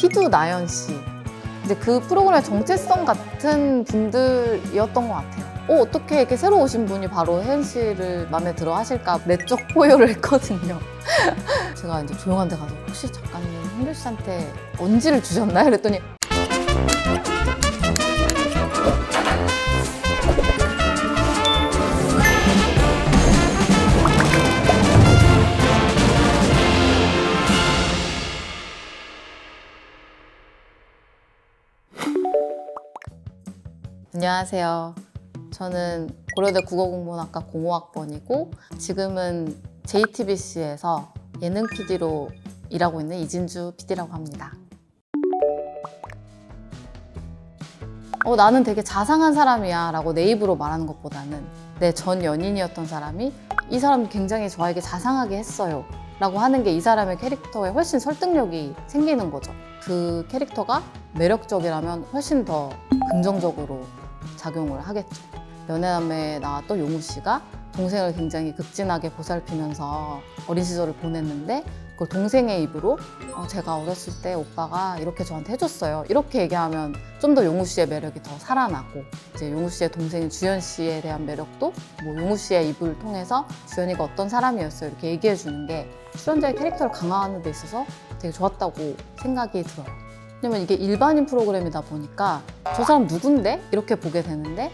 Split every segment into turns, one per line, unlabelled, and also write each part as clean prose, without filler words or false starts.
피두 나연 씨. 이제 그 프로그램의 정체성 같은 분들이었던 것 같아요. 어떻게 이렇게 새로 오신 분이 바로 혜은 씨를 마음에 들어 하실까 내적 포효를 했거든요. 제가 이제 조용한 데 가서 혹시 작가님 홍규 씨한테 언지를 주셨나요? 그랬더니 안녕하세요. 저는 고려대 국어국문학과 05학번이고 지금은 JTBC에서 예능 PD로 일하고 있는 이진주 PD라고 합니다. 나는 되게 자상한 사람이야 라고 내 입으로 말하는 것보다는 내 전 연인이었던 사람이 이 사람이 굉장히 저에게 자상하게 했어요 라고 하는 게 이 사람의 캐릭터에 훨씬 설득력이 생기는 거죠. 그 캐릭터가 매력적이라면 훨씬 더 긍정적으로 작용을 하겠죠. 연애남에 나왔던 용우 씨가 동생을 굉장히 극진하게 보살피면서 어린 시절을 보냈는데 그걸 동생의 입으로 제가 어렸을 때 오빠가 이렇게 저한테 해줬어요. 이렇게 얘기하면 좀 더 용우 씨의 매력이 더 살아나고 이제 용우 씨의 동생인 주연 씨에 대한 매력도 뭐 용우 씨의 입을 통해서 주연이가 어떤 사람이었어요. 이렇게 얘기해 주는 게 출연자의 캐릭터를 강화하는 데 있어서 되게 좋았다고 생각이 들어요. 왜냐면 이게 일반인 프로그램이다 보니까 저 사람 누군데? 이렇게 보게 되는데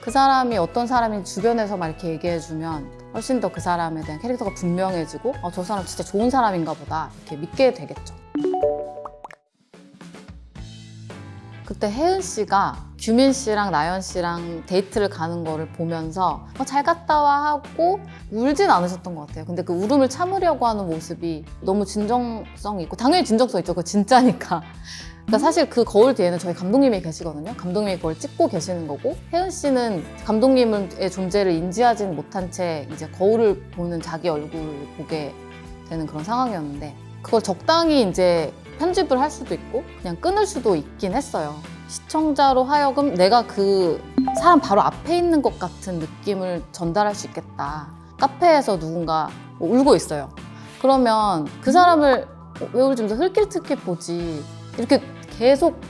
그 사람이 어떤 사람인지 주변에서 막 이렇게 얘기해주면 훨씬 더 그 사람에 대한 캐릭터가 분명해지고 저 사람 진짜 좋은 사람인가 보다 이렇게 믿게 되겠죠. 그때 혜은 씨가 규민 씨랑 나연 씨랑 데이트를 가는 거를 보면서 잘 갔다 와 하고 울진 않으셨던 것 같아요. 근데 그 울음을 참으려고 하는 모습이 너무 진정성이 있고 당연히 진정성 있죠. 그거 진짜니까. 그러니까 사실 그 거울 뒤에는 저희 감독님이 계시거든요. 감독님이 그걸 찍고 계시는 거고 혜은 씨는 감독님의 존재를 인지하지는 못한 채 이제 거울을 보는 자기 얼굴을 보게 되는 그런 상황이었는데 그걸 적당히 이제 편집을 할 수도 있고 그냥 끊을 수도 있긴 했어요. 시청자로 하여금 내가 그 사람 바로 앞에 있는 것 같은 느낌을 전달할 수 있겠다. 카페에서 누군가 울고 있어요. 그러면 그 사람을 왜 울지? 흘낏흘낏 보지. 이렇게 계속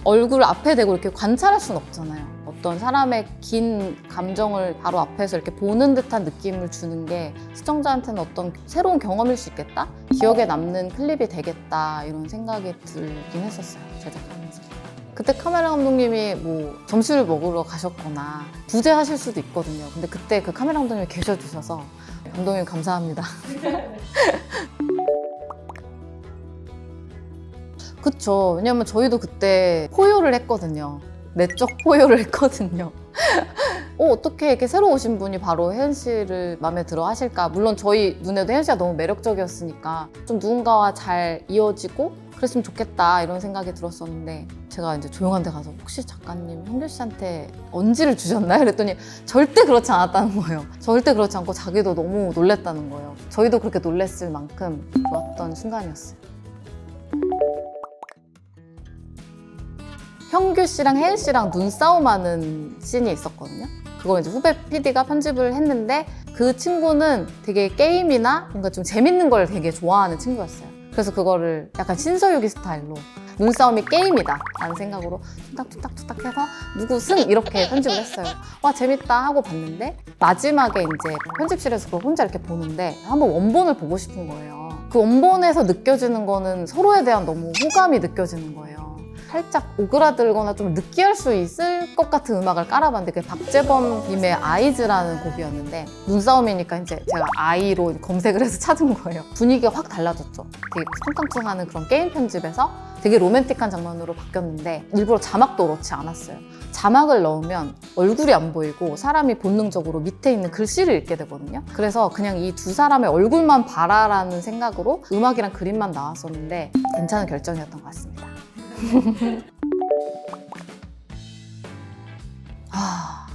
얼굴 앞에 대고 이렇게 관찰할 수는 없잖아요. 어떤 사람의 긴 감정을 바로 앞에서 이렇게 보는 듯한 느낌을 주는 게 시청자한테는 어떤 새로운 경험일 수 있겠다? 기억에 남는 클립이 되겠다 이런 생각이 들긴 했었어요. 제작하면서. 그때 카메라 감독님이 뭐 점심을 먹으러 가셨거나 부재하실 수도 있거든요. 근데 그때 그 카메라 감독님이 계셔주셔서 감독님 감사합니다. 그쵸. 왜냐면 저희도 그때 포효를 했거든요. 내적 포효를 했거든요. 어떻게 이렇게 새로 오신 분이 바로 혜은 씨를 마음에 들어 하실까? 물론 저희 눈에도 혜은 씨가 너무 매력적이었으니까 좀 누군가와 잘 이어지고 그랬으면 좋겠다 이런 생각이 들었었는데 제가 이제 조용한 데 가서 혹시 작가님 홍규 씨한테 언지를 주셨나요? 그랬더니 절대 그렇지 않았다는 거예요. 절대 그렇지 않고 자기도 너무 놀랬다는 거예요. 저희도 그렇게 놀랬을 만큼 좋았던 순간이었어요. 형규 씨랑 혜은 씨랑 눈싸움하는 씬이 있었거든요. 그걸 이제 후배 PD가 편집을 했는데 그 친구는 되게 게임이나 뭔가 좀 재밌는 걸 되게 좋아하는 친구였어요. 그래서 그거를 약간 신서유기 스타일로 눈싸움이 게임이다 라는 생각으로 툭탁툭탁툭탁 해서 누구 승 이렇게 편집을 했어요. 와 재밌다 하고 봤는데 마지막에 이제 편집실에서 그걸 혼자 이렇게 보는데 한번 원본을 보고 싶은 거예요. 그 원본에서 느껴지는 거는 서로에 대한 너무 호감이 느껴지는 거예요. 살짝 오그라들거나 좀 느끼할 수 있을 것 같은 음악을 깔아봤는데 그게 박재범님의 아이즈라는 곡이었는데 눈싸움이니까 이제 제가 아이로 검색을 해서 찾은 거예요. 분위기가 확 달라졌죠. 되게 퉁퉁퉁하는 그런 게임 편집에서 되게 로맨틱한 장면으로 바뀌었는데 일부러 자막도 넣지 않았어요. 자막을 넣으면 얼굴이 안 보이고 사람이 본능적으로 밑에 있는 글씨를 읽게 되거든요. 그래서 그냥 이 두 사람의 얼굴만 봐라라는 생각으로 음악이랑 그림만 나왔었는데 괜찮은 결정이었던 것 같습니다.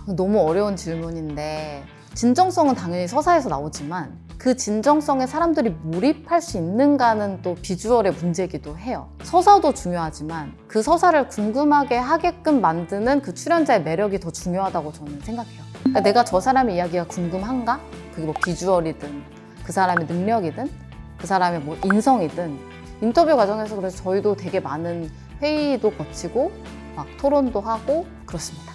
너무 어려운 질문인데 진정성은 당연히 서사에서 나오지만 그 진정성에 사람들이 몰입할 수 있는가는 또 비주얼의 문제이기도 해요. 서사도 중요하지만 그 서사를 궁금하게 하게끔 만드는 그 출연자의 매력이 더 중요하다고 저는 생각해요. 그러니까 내가 저 사람의 이야기가 궁금한가? 그게 뭐 비주얼이든 그 사람의 능력이든 그 사람의 뭐 인성이든 인터뷰 과정에서 그래서 저희도 되게 많은 회의도 거치고 막 토론도 하고 그렇습니다.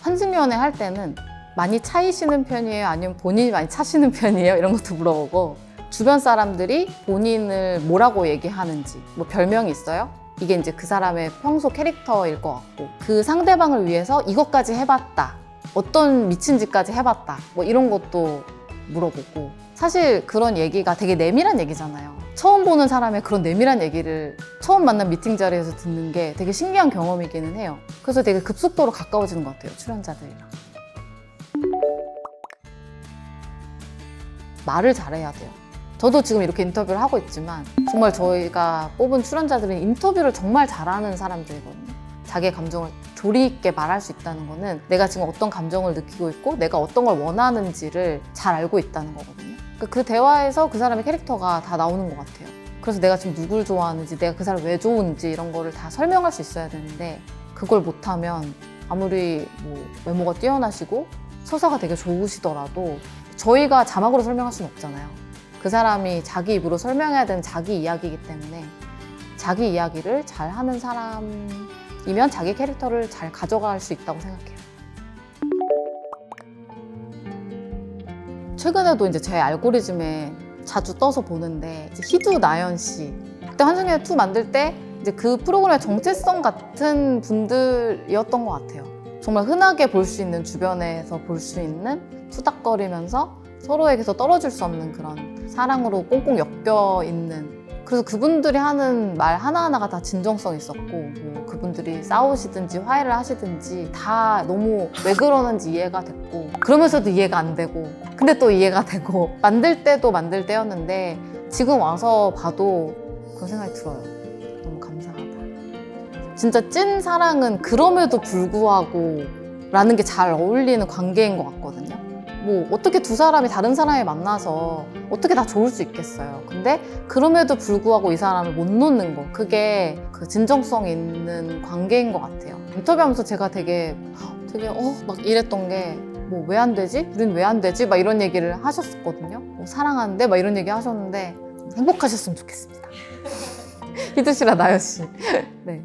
환승연애 할 때는 많이 차이시는 편이에요? 아니면 본인이 많이 차시는 편이에요? 이런 것도 물어보고, 주변 사람들이 본인을 뭐라고 얘기하는지, 뭐 별명이 있어요? 이게 이제 그 사람의 평소 캐릭터일 것 같고, 그 상대방을 위해서 이것까지 해봤다, 어떤 미친 짓까지 해봤다, 뭐 이런 것도 물어보고. 사실 그런 얘기가 되게 내밀한 얘기잖아요. 처음 보는 사람의 그런 내밀한 얘기를 처음 만난 미팅 자리에서 듣는 게 되게 신기한 경험이기는 해요. 그래서 되게 급속도로 가까워지는 것 같아요, 출연자들이랑. 말을 잘해야 돼요. 저도 지금 이렇게 인터뷰를 하고 있지만 정말 저희가 뽑은 출연자들은 인터뷰를 정말 잘하는 사람들이거든요. 자기의 감정을 조리 있게 말할 수 있다는 거는 내가 지금 어떤 감정을 느끼고 있고 내가 어떤 걸 원하는지를 잘 알고 있다는 거거든요. 그 대화에서 그 사람의 캐릭터가 다 나오는 것 같아요. 그래서 내가 지금 누굴 좋아하는지, 내가 그 사람 왜 좋은지 이런 거를 다 설명할 수 있어야 되는데, 그걸 못하면 아무리 뭐 외모가 뛰어나시고 서사가 되게 좋으시더라도 저희가 자막으로 설명할 수는 없잖아요. 그 사람이 자기 입으로 설명해야 되는 자기 이야기이기 때문에 자기 이야기를 잘 하는 사람이면 자기 캐릭터를 잘 가져갈 수 있다고 생각해요. 최근에도 이제 제 알고리즘에 자주 떠서 보는데, 이제 희두, 나연 씨, 그때 환승연애 2 만들 때 이제 그 프로그램의 정체성 같은 분들이었던 것 같아요. 정말 흔하게 볼 수 있는, 주변에서 볼 수 있는 투닥거리면서 서로에게서 떨어질 수 없는 그런 사랑으로 꽁꽁 엮여 있는, 그래서 그분들이 하는 말 하나하나가 다 진정성 있었고, 뭐 그분들이 싸우시든지 화해를 하시든지 다 너무 왜 그러는지 이해가 됐고, 그러면서도 이해가 안 되고, 근데 또 이해가 되고, 만들 때도 만들 때였는데 지금 와서 봐도 그런 생각이 들어요. 너무 감사하다. 진짜 찐 사랑은 그럼에도 불구하고 라는 게 잘 어울리는 관계인 것 같거든요. 뭐 어떻게 두 사람이 다른 사람이 만나서 어떻게 다 좋을 수 있겠어요. 근데 그럼에도 불구하고 이 사람을 못 놓는 거, 그게 그 진정성 있는 관계인 것 같아요. 인터뷰하면서 제가 되게 막 이랬던 게, 뭐 왜 안 되지? 우린 왜 안 되지? 막 이런 얘기를 하셨었거든요. 뭐 사랑하는데 막 이런 얘기 하셨는데 행복하셨으면 좋겠습니다. 희두 씨랑 나연 씨. 네.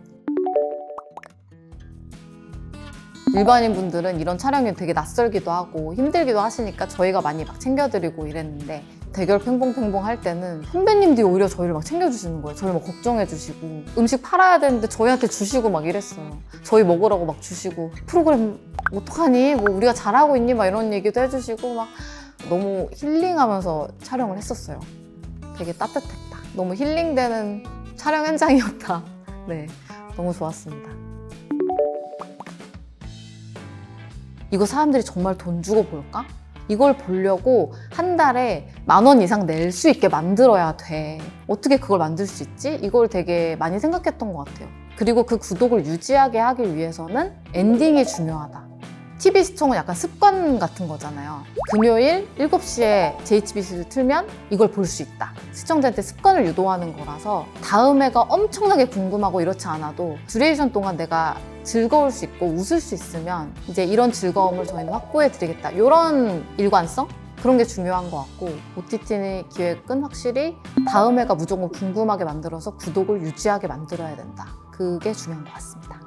일반인 분들은 이런 촬영이 되게 낯설기도 하고 힘들기도 하시니까 저희가 많이 막 챙겨드리고 이랬는데, 대결 팽봉팽봉 할 때는 선배님들이 오히려 저희를 막 챙겨주시는 거예요. 저희 막 걱정해주시고, 음식 팔아야 되는데 저희한테 주시고 막 이랬어요. 저희 먹으라고 막 주시고, 프로그램 어떡하니? 뭐 우리가 잘하고 있니? 막 이런 얘기도 해주시고, 막 너무 힐링하면서 촬영을 했었어요. 되게 따뜻했다. 너무 힐링되는 촬영 현장이었다. 네, 너무 좋았습니다. 이거 사람들이 정말 돈 주고 볼까? 이걸 보려고 한 달에 10,000원 이상 낼 수 있게 만들어야 돼. 어떻게 그걸 만들 수 있지? 이걸 되게 많이 생각했던 것 같아요. 그리고 그 구독을 유지하게 하기 위해서는 엔딩이 중요하다. TV 시청은 약간 습관 같은 거잖아요. 금요일 7시에 JTBC를 틀면 이걸 볼 수 있다. 시청자한테 습관을 유도하는 거라서 다음 회가 엄청나게 궁금하고 이렇지 않아도 듀레이션 동안 내가 즐거울 수 있고 웃을 수 있으면 이제 이런 즐거움을 저희는 확보해 드리겠다. 이런 일관성? 그런 게 중요한 것 같고, OTT 기획은 확실히 다음 회가 무조건 궁금하게 만들어서 구독을 유지하게 만들어야 된다. 그게 중요한 것 같습니다.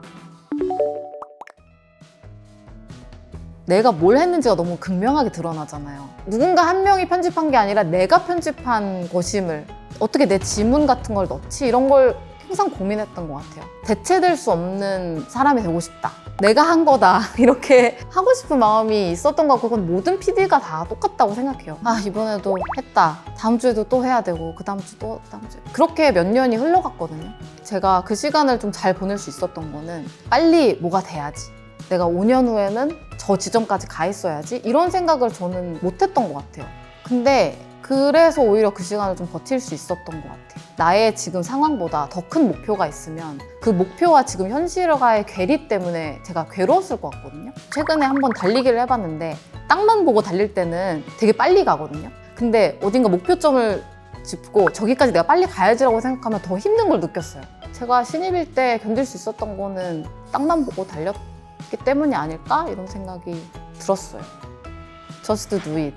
내가 뭘 했는지가 너무 극명하게 드러나잖아요. 누군가 한 명이 편집한 게 아니라 내가 편집한 것임을, 어떻게 내 지문 같은 걸 넣지? 이런 걸 항상 고민했던 것 같아요. 대체될 수 없는 사람이 되고 싶다. 내가 한 거다. 이렇게 하고 싶은 마음이 있었던 것 같고, 그건 모든 PD가 다 똑같다고 생각해요. 아, 이번에도 했다. 다음 주에도 또 해야 되고, 그 다음 주 또 다음 주. 그렇게 몇 년이 흘러갔거든요. 제가 그 시간을 좀 잘 보낼 수 있었던 거는 빨리 뭐가 돼야지. 내가 5년 후에는 저 지점까지 가 있어야지. 이런 생각을 저는 못했던 것 같아요. 근데 그래서 오히려 그 시간을 좀 버틸 수 있었던 것 같아요. 나의 지금 상황보다 더 큰 목표가 있으면 그 목표와 지금 현실과의 괴리 때문에 제가 괴로웠을 것 같거든요. 최근에 한번 달리기를 해봤는데 땅만 보고 달릴 때는 되게 빨리 가거든요. 근데 어딘가 목표점을 짚고 저기까지 내가 빨리 가야지라고 생각하면 더 힘든 걸 느꼈어요. 제가 신입일 때 견딜 수 있었던 거는 땅만 보고 달렸기 때문이 아닐까? 이런 생각이 들었어요. just do it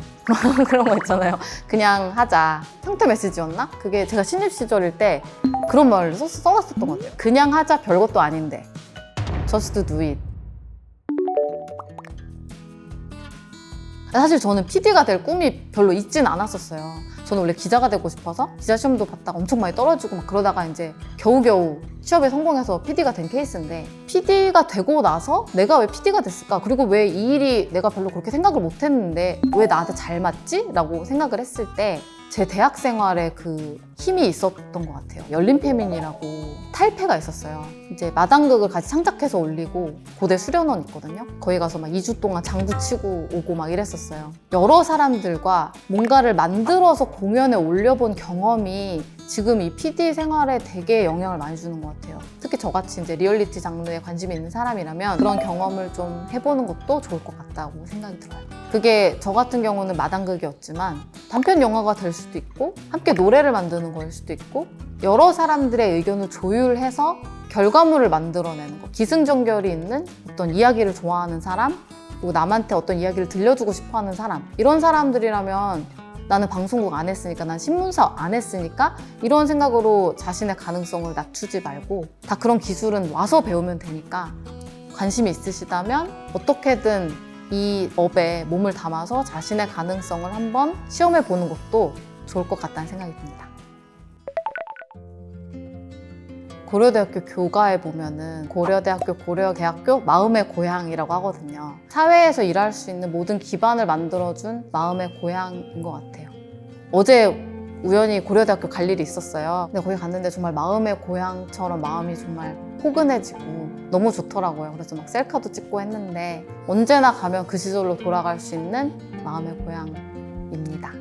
그런 거 있잖아요. 그냥 하자. 상태 메시지였나? 그게 제가 신입 시절일 때 그런 말을 써놨었던 것 같아요. 그냥 하자, 별것도 아닌데 just do it. 사실 저는 PD가 될 꿈이 별로 있진 않았었어요. 저는 원래 기자가 되고 싶어서 기자 시험도 봤다가 엄청 많이 떨어지고 막 그러다가 이제 겨우겨우 취업에 성공해서 PD가 된 케이스인데, PD가 되고 나서 내가 왜 PD가 됐을까? 그리고 왜 이 일이 내가 별로 그렇게 생각을 못 했는데 왜 나한테 잘 맞지? 라고 생각을 했을 때 제 대학 생활에 그 힘이 있었던 것 같아요. 열린페민이라고 탈패가 있었어요. 이제 마당극을 같이 창작해서 올리고 고대 수련원 있거든요. 거기 가서 막 2주 동안 장구 치고 오고 막 이랬었어요. 여러 사람들과 뭔가를 만들어서 공연에 올려본 경험이 지금 이 PD 생활에 되게 영향을 많이 주는 것 같아요. 특히 저같이 이제 리얼리티 장르에 관심이 있는 사람이라면 그런 경험을 좀 해보는 것도 좋을 것 같다고 생각이 들어요. 그게 저 같은 경우는 마당극이었지만 단편 영화가 될 수도 있고 함께 노래를 만드는 거일 수도 있고 여러 사람들의 의견을 조율해서 결과물을 만들어내는 거. 기승전결이 있는 어떤 이야기를 좋아하는 사람, 그리고 남한테 어떤 이야기를 들려주고 싶어하는 사람, 이런 사람들이라면 나는 방송국 안 했으니까, 난 신문사 안 했으니까 이런 생각으로 자신의 가능성을 낮추지 말고 다 그런 기술은 와서 배우면 되니까 관심이 있으시다면 어떻게든 이 업에 몸을 담아서 자신의 가능성을 한번 시험해 보는 것도 좋을 것 같다는 생각이 듭니다. 고려대학교 교가에 보면은 고려대학교, 고려대학교 마음의 고향이라고 하거든요. 사회에서 일할 수 있는 모든 기반을 만들어준 마음의 고향인 것 같아요. 어제 우연히 고려대학교 갈 일이 있었어요. 근데 거기 갔는데 정말 마음의 고향처럼 마음이 정말 포근해지고 너무 좋더라고요. 그래서 막 셀카도 찍고 했는데 언제나 가면 그 시절로 돌아갈 수 있는 마음의 고향입니다.